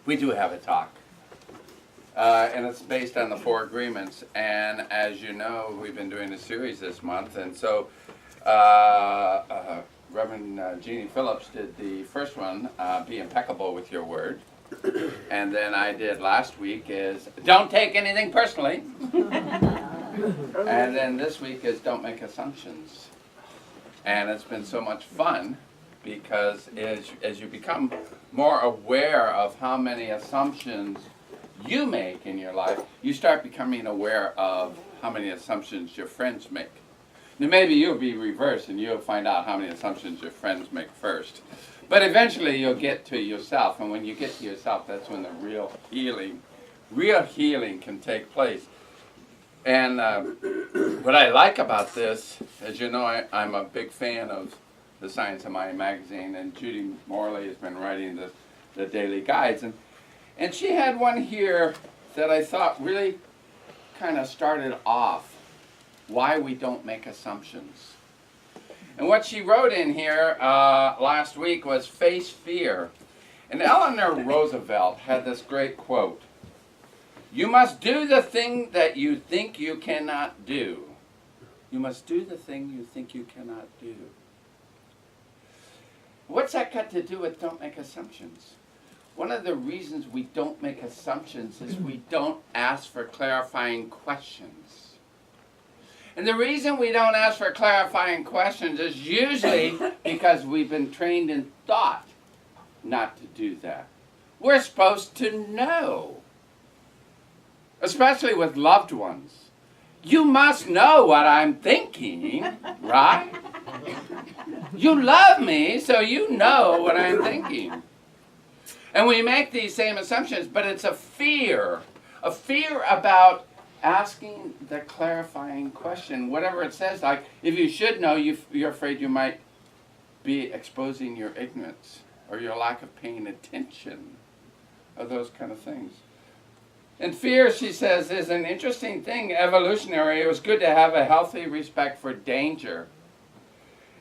We do have a talk. And it's based on the 4 agreements. And as you know, we've been doing a series this month. And so Reverend Jeannie Phillips did the first one, be impeccable with your word. And then I did last week is don't take anything personally. And then this week is don't make assumptions. And it's been so much fun because as you become more aware of how many assumptions you make in your life, you start becoming aware of how many assumptions your friends make. Now maybe you'll be reversed and you'll find out how many assumptions your friends make first. But eventually you'll get to yourself, and when you get to yourself, that's when the real healing can take place. And what I like about this, as you know, I'm a big fan of the Science of Mind magazine, and Judy Morley has been writing the daily guides. And she had one here that I thought really kind of started off why we don't make assumptions. And what she wrote in here last week was face fear. And Eleanor Roosevelt had this great quote. You must do the thing that you think you cannot do. You must do the thing you think you cannot do. What's that got to do with don't make assumptions? One of the reasons we don't make assumptions is we don't ask for clarifying questions. And the reason we don't ask for clarifying questions is usually because we've been trained in thought not to do that. We're supposed to know. Especially with loved ones. You must know what I'm thinking, right? You love me, so you know what I'm thinking. And we make these same assumptions, but it's a fear about asking the clarifying question, whatever it says. Like, if you should know, you're afraid you might be exposing your ignorance or your lack of paying attention, or those kind of things. And fear, she says, is an interesting thing, evolutionary. It was good to have a healthy respect for danger.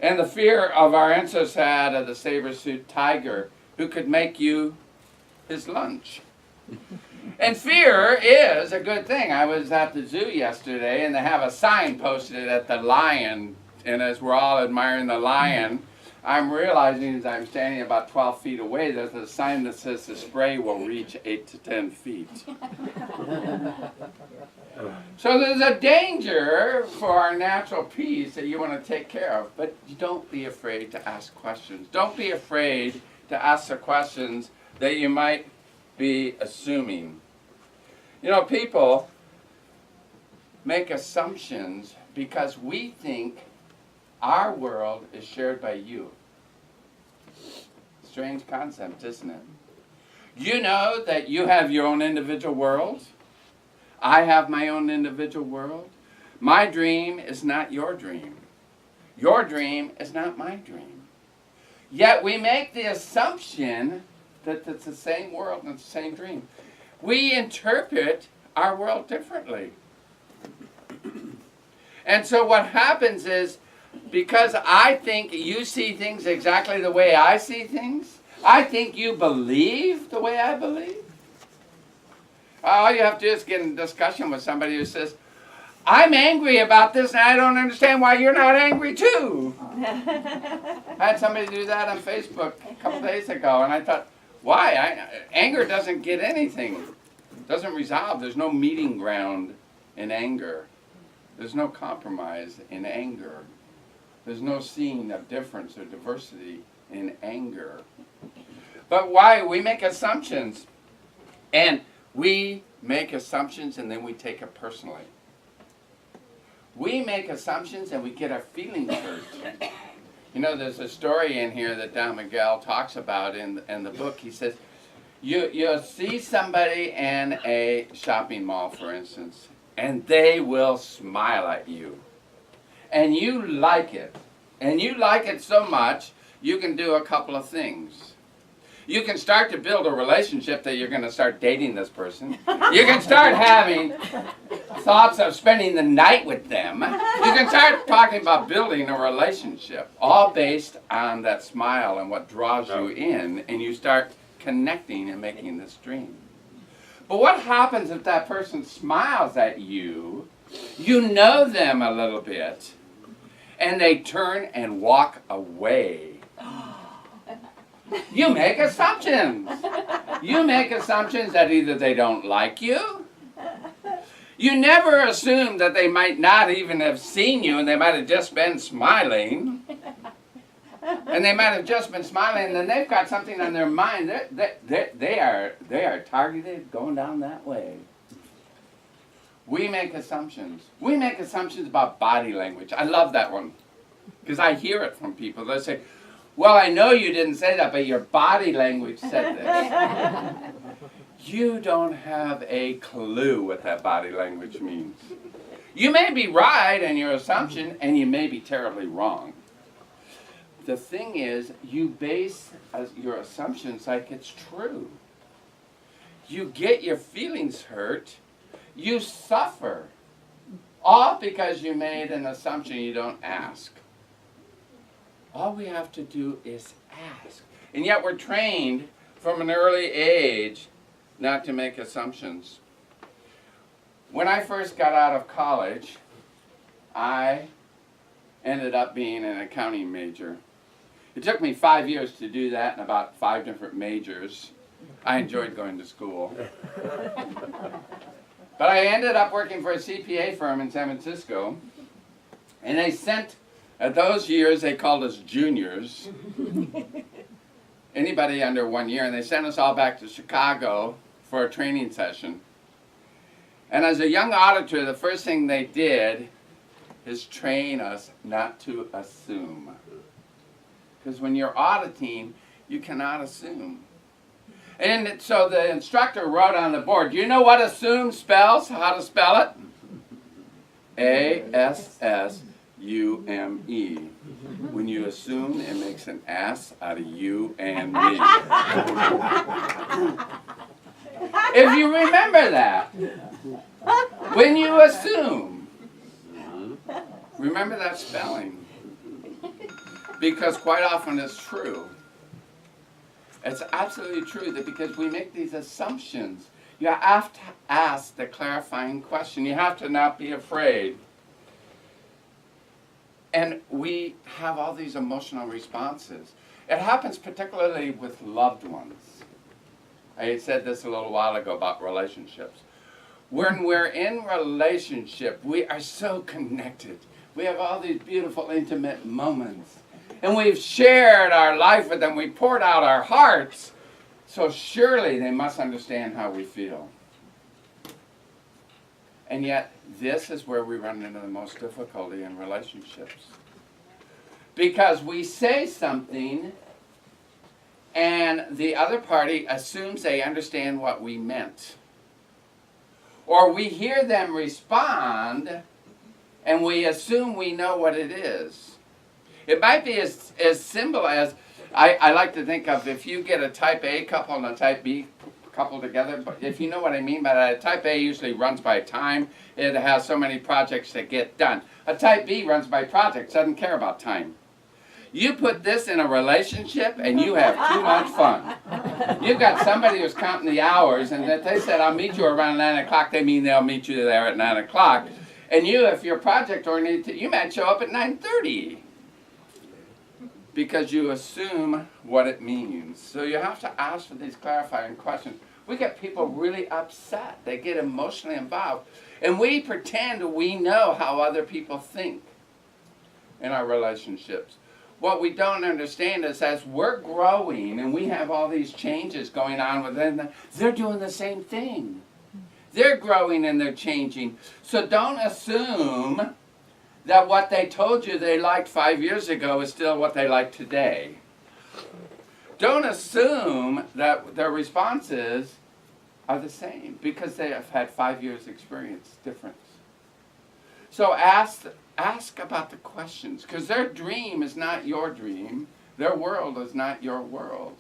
And the fear of our ancestors had of the saber-tooth tiger who could make you his lunch. And fear is a good thing. I was at the zoo yesterday, and they have a sign posted at the lion. And as we're all admiring the lion, I'm realizing as I'm standing about 12 feet away, there's a sign that says the spray will reach 8 to 10 feet. So there's a danger for our natural peace that you want to take care of. But don't be afraid to ask questions. Don't be afraid to ask the questions that you might be assuming. You know, people make assumptions because we think our world is shared by you. Strange concept, isn't it? You know that you have your own individual world. I have my own individual world. My dream is not your dream. Your dream is not my dream. Yet we make the assumption that it's the same world and the same dream. We interpret our world differently. And so what happens is, because I think you see things exactly the way I see things, I think you believe the way I believe. All you have to do is get in a discussion with somebody who says, I'm angry about this and I don't understand why you're not angry too. I had somebody do that on Facebook a couple days ago, and I thought, why? Anger doesn't get anything. It doesn't resolve. There's no meeting ground in anger. There's no compromise in anger. There's no seeing of difference or diversity in anger. But why? We make assumptions. And we make assumptions and then we take it personally. We make assumptions and we get our feelings hurt. You know, there's a story in here that Don Miguel talks about in the book. He says, you'll see somebody in a shopping mall, for instance, and they will smile at you. And you like it. And you like it so much, you can do a couple of things. You can start to build a relationship that you're going to start dating this person. You can start having thoughts of spending the night with them. You can start talking about building a relationship, all based on that smile and what draws you in, and you start connecting and making this dream. But what happens if that person smiles at you, you know them a little bit, and they turn and walk away? You make assumptions. You make assumptions that either they don't like you. You never assume that they might not even have seen you and they might have just been smiling. And they might have just been smiling and then they've got something on their mind. They are targeted going down that way. We make assumptions. We make assumptions about body language. I love that one because I hear it from people. They say, well, I know you didn't say that, but your body language said this. You don't have a clue what that body language means. You may be right in your assumption, and you may be terribly wrong. The thing is, you base your assumptions like it's true. You get your feelings hurt. You suffer. All because you made an assumption you don't ask. All we have to do is ask. And yet we're trained from an early age not to make assumptions. When I first got out of college, I ended up being an accounting major. It took me 5 years to do that in about 5 different majors. I enjoyed going to school. But I ended up working for a CPA firm in San Francisco, and they sent, at those years they called us juniors, anybody under 1 year, and they sent us all back to Chicago for a training session. And as a young auditor, the first thing they did is train us not to assume. Because when you're auditing, you cannot assume. And so the instructor wrote on the board, do you know what assume spells? How to spell it? A-S-S-U-M-E. When you assume, it makes an ass out of you and me. If you remember that, when you assume, remember that spelling. Because quite often it's true. It's absolutely true that because we make these assumptions, you have to ask the clarifying question. You have to not be afraid. And we have all these emotional responses. It happens particularly with loved ones. I said this a little while ago about relationships. When we're in relationship, we are so connected. We have all these beautiful, intimate moments. And we've shared our life with them. We poured out our hearts. So surely they must understand how we feel. And yet, this is where we run into the most difficulty in relationships. Because we say something, and the other party assumes they understand what we meant. Or we hear them respond, and we assume we know what it is. It might be as simple as, I like to think of if you get a type A couple and a type B couple together, but if you know what I mean by that, a type A usually runs by time. It has so many projects that get done. A type B runs by projects, doesn't care about time. You put this in a relationship and you have too much fun. You've got somebody who's counting the hours, and if they said, I'll meet you around 9 o'clock, they mean they'll meet you there at 9 o'clock. And you, if you're project oriented, you might show up at 9:30. Because you assume what it means. So you have to ask for these clarifying questions. We get people really upset. They get emotionally involved. And we pretend we know how other people think in our relationships. What we don't understand is as we're growing and we have all these changes going on within them, they're doing the same thing. They're growing and they're changing. So don't assume that what they told you they liked 5 years ago is still what they like today. Don't assume that their responses are the same because they have had 5 years experience difference. So ask about the questions, because their dream is not your dream. Their world is not your world.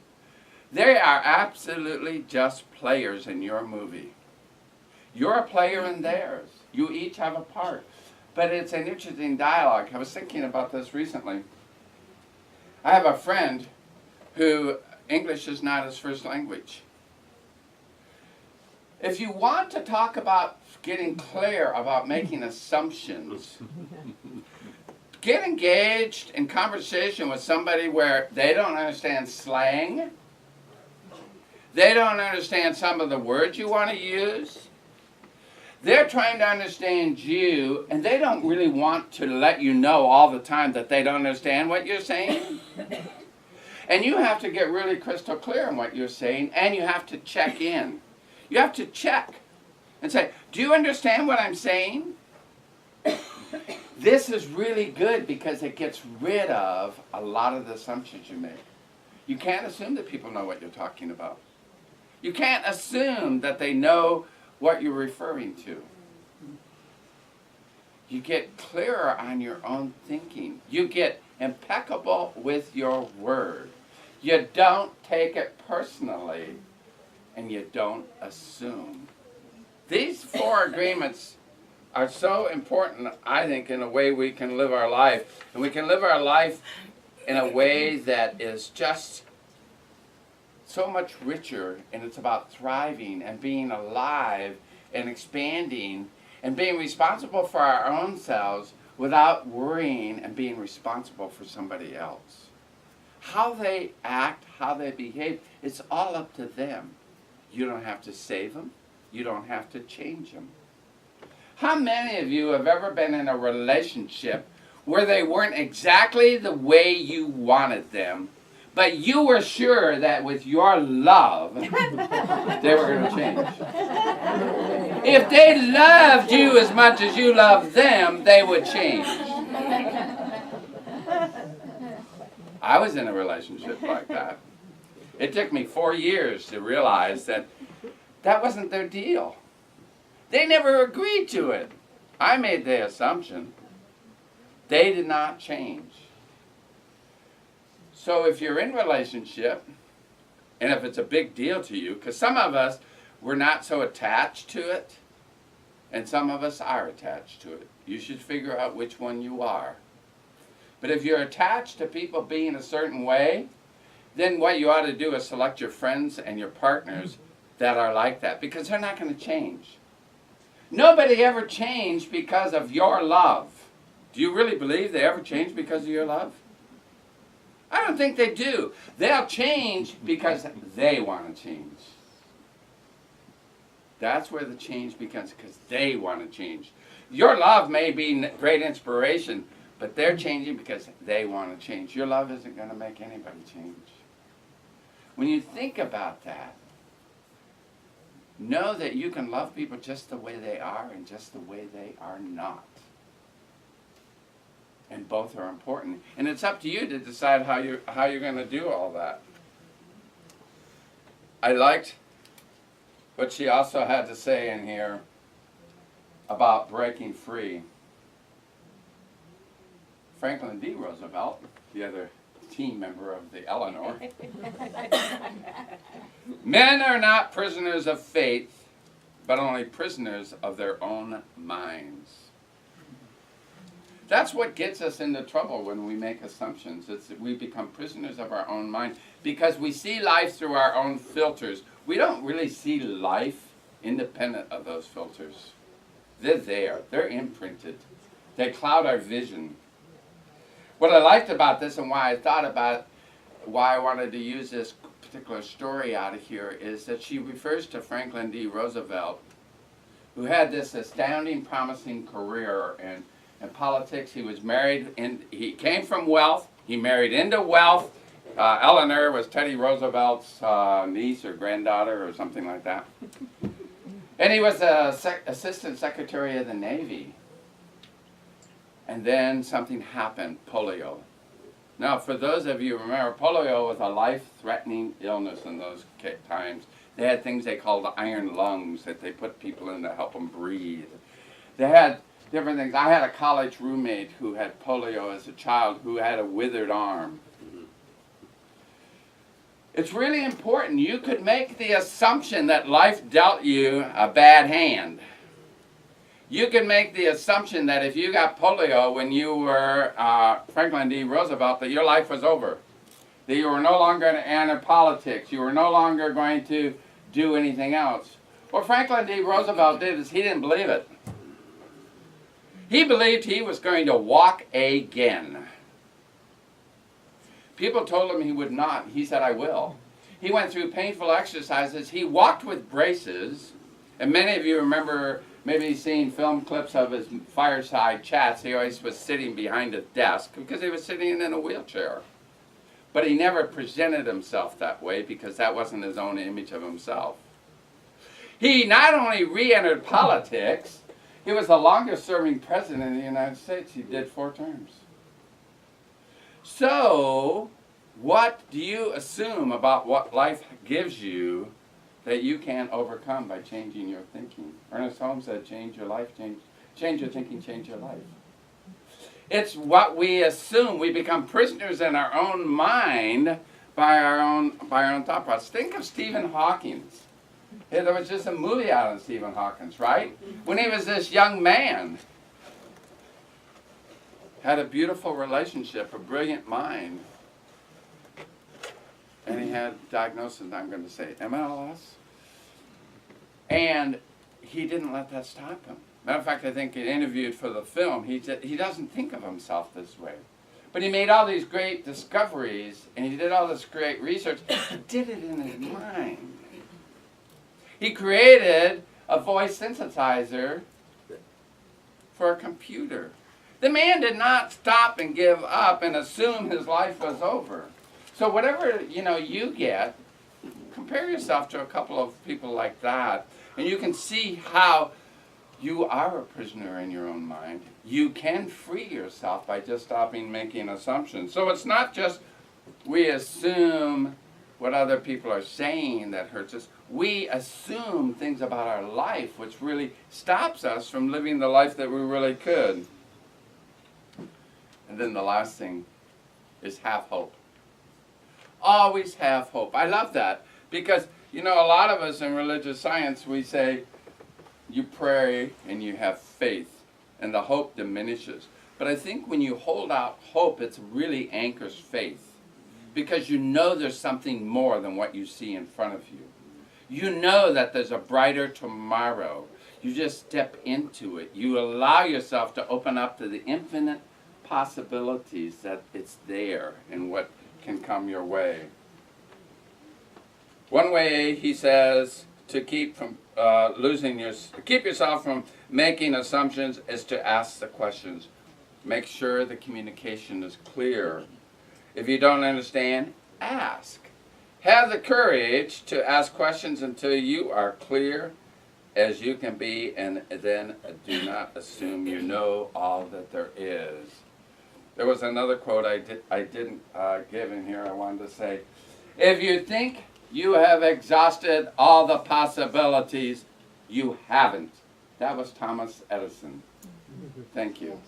They are absolutely just players in your movie. You're a player in theirs. You each have a part. But it's an interesting dialogue. I was thinking about this recently. I have a friend who English is not his first language. If you want to talk about getting clear about making assumptions, get engaged in conversation with somebody where they don't understand slang, they don't understand some of the words you want to use, they're trying to understand you, and they don't really want to let you know all the time that they don't understand what you're saying. And you have to get really crystal clear on what you're saying, and you have to check in. You have to check and say, do you understand what I'm saying? This is really good because it gets rid of a lot of the assumptions you make. You can't assume that people know what you're talking about. You can't assume that they know what you're referring to. You get clearer on your own thinking. You get impeccable with your word. You don't take it personally, and you don't assume. These 4 agreements are so important, I think, in a way we can live our life. And we can live our life in a way that is just so much richer, and it's about thriving and being alive and expanding and being responsible for our own selves without worrying and being responsible for somebody else. How they act, how they behave, it's all up to them. You don't have to save them. You don't have to change them. How many of you have ever been in a relationship where they weren't exactly the way you wanted them, but you were sure that with your love, they were going to change? If they loved you as much as you loved them, they would change. I was in a relationship like that. It took me 4 years to realize that that wasn't their deal. They never agreed to it. I made the assumption. They did not change. So if you're in a relationship, and if it's a big deal to you, because some of us, we're not so attached to it, and some of us are attached to it. You should figure out which one you are. But if you're attached to people being a certain way, then what you ought to do is select your friends and your partners that are like that, because they're not going to change. Nobody ever changed because of your love. Do you really believe they ever changed because of your love? I don't think they do. They'll change because they want to change. That's where the change begins, because they want to change. Your love may be great inspiration, but they're changing because they want to change. Your love isn't going to make anybody change. When you think about that, know that you can love people just the way they are and just the way they are not. And both are important. And it's up to you to decide how you're going to do all that. I liked what she also had to say in here about breaking free. Franklin D. Roosevelt, the other team member of the Eleanor. Men are not prisoners of faith, but only prisoners of their own minds. That's what gets us into trouble when we make assumptions. It's that we become prisoners of our own mind because we see life through our own filters. We don't really see life independent of those filters. They're there. They're imprinted. They cloud our vision. What I liked about this and why I thought about why I wanted to use this particular story out of here is that she refers to Franklin D. Roosevelt, who had this astounding, promising career in politics. He was married, and he came from wealth. He married into wealth. Eleanor was Teddy Roosevelt's niece or granddaughter or something like that. And he was the Assistant Secretary of the Navy. And then something happened, polio. Now, for those of you who remember, polio was a life-threatening illness in those times. They had things they called iron lungs that they put people in to help them breathe. They had different things. I had a college roommate who had polio as a child who had a withered arm. It's really important. You could make the assumption that life dealt you a bad hand. You can make the assumption that if you got polio when you were Franklin D. Roosevelt, that your life was over. That you were no longer going to enter politics. You were no longer going to do anything else. What Franklin D. Roosevelt did is he didn't believe it. He believed he was going to walk again. People told him he would not. He said, I will. He went through painful exercises. He walked with braces. And many of you remember maybe seeing film clips of his fireside chats. He always was sitting behind a desk because he was sitting in a wheelchair. But he never presented himself that way because that wasn't his own image of himself. He not only re-entered politics, he was the longest serving president in the United States. He did 4 terms. So, what do you assume about what life gives you that you can't overcome by changing your thinking? Ernest Holmes said, change your life, change your thinking, change your life. It's what we assume. We become prisoners in our own mind by our own thought process. Think of Stephen Hawking. There was just a movie out on Stephen Hawking, right? When he was this young man, had a beautiful relationship, a brilliant mind, and he had diagnosis, I'm going to say, MLS. And he didn't let that stop him. Matter of fact, I think he interviewed for the film, he said he doesn't think of himself this way. But he made all these great discoveries, and he did all this great research. He did it in his mind. He created a voice synthesizer for a computer. The man did not stop and give up and assume his life was over. So whatever you get, compare yourself to a couple of people like that, and you can see how you are a prisoner in your own mind. You can free yourself by just stopping making assumptions. So it's not just we assume what other people are saying that hurts us. We assume things about our life which really stops us from living the life that we really could. And then the last thing is have hope. Always have hope. I love that because, a lot of us in religious science, we say you pray and you have faith and the hope diminishes. But I think when you hold out hope, it really anchors faith because you know there's something more than what you see in front of you. You know that there's a brighter tomorrow. You just step into it. You allow yourself to open up to the infinite possibilities that it's there and what can come your way. One way, he says, to keep yourself from making assumptions is to ask the questions. Make sure the communication is clear. If you don't understand, ask. Have the courage to ask questions until you are clear as you can be, and then do not assume you know all that there is. There was another quote I didn't give in here. I wanted to say, if you think you have exhausted all the possibilities, you haven't. That was Thomas Edison. Thank you.